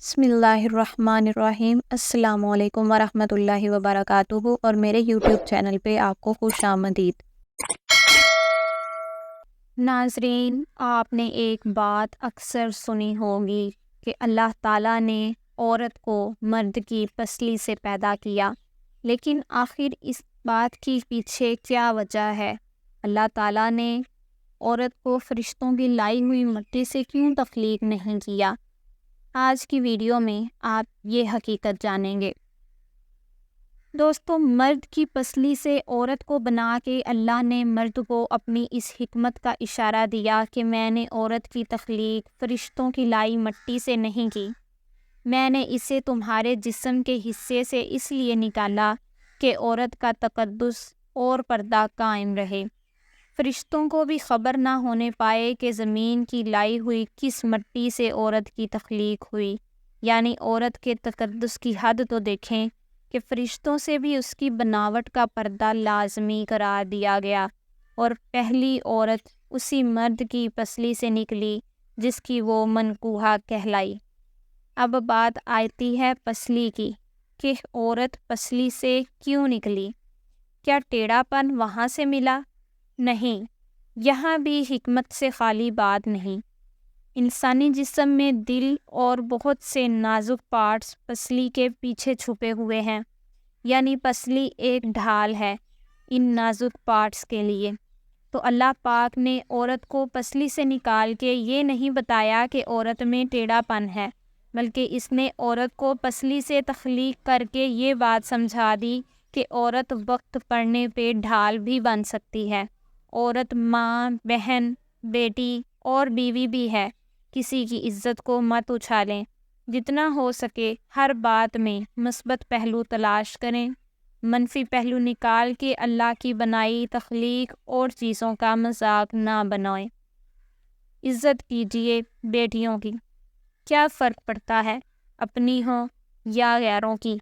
بسم اللہ الرحمن الرحیم۔ السلام علیکم ورحمۃ اللہ وبرکاتہ اور میرے یوٹیوب چینل پہ آپ کو خوش آمدید۔ ناظرین، آپ نے ایک بات اکثر سنی ہوگی کہ اللہ تعالیٰ نے عورت کو مرد کی پسلی سے پیدا کیا، لیکن آخر اس بات کی پیچھے کیا وجہ ہے؟ اللہ تعالیٰ نے عورت کو فرشتوں کی لائی ہوئی مٹی سے کیوں تخلیق نہیں کیا؟ آج کی ویڈیو میں آپ یہ حقیقت جانیں گے۔ دوستو، مرد کی پسلی سے عورت کو بنا کے اللہ نے مرد کو اپنی اس حکمت کا اشارہ دیا کہ میں نے عورت کی تخلیق فرشتوں کی لائی مٹی سے نہیں کی، میں نے اسے تمہارے جسم کے حصے سے اس لیے نکالا کہ عورت کا تقدس اور پردہ قائم رہے، فرشتوں کو بھی خبر نہ ہونے پائے کہ زمین کی لائی ہوئی کس مٹی سے عورت کی تخلیق ہوئی۔ یعنی عورت کے تقدس کی حد تو دیکھیں کہ فرشتوں سے بھی اس کی بناوٹ کا پردہ لازمی قرار دیا گیا، اور پہلی عورت اسی مرد کی پسلی سے نکلی جس کی وہ منکوحہ کہلائی۔ اب بات آتی ہے پسلی کی کہ عورت پسلی سے کیوں نکلی؟ کیا ٹیڑھا پن وہاں سے ملا؟ نہیں، یہاں بھی حکمت سے خالی بات نہیں۔ انسانی جسم میں دل اور بہت سے نازک پارٹس پسلی کے پیچھے چھپے ہوئے ہیں، یعنی پسلی ایک ڈھال ہے ان نازک پارٹس کے لیے۔ تو اللہ پاک نے عورت کو پسلی سے نکال کے یہ نہیں بتایا کہ عورت میں ٹیڑھا پن ہے، بلکہ اس نے عورت کو پسلی سے تخلیق کر کے یہ بات سمجھا دی کہ عورت وقت پڑنے پہ ڈھال بھی بن سکتی ہے۔ عورت ماں، بہن، بیٹی اور بیوی بھی ہے۔ کسی کی عزت کو مت اچھالیں، جتنا ہو سکے ہر بات میں مثبت پہلو تلاش کریں، منفی پہلو نکال کے اللہ کی بنائی تخلیق اور چیزوں کا مذاق نہ بنائیں۔ عزت کیجیے بیٹیوں کی، کیا فرق پڑتا ہے اپنی ہوں یا غیروں کی۔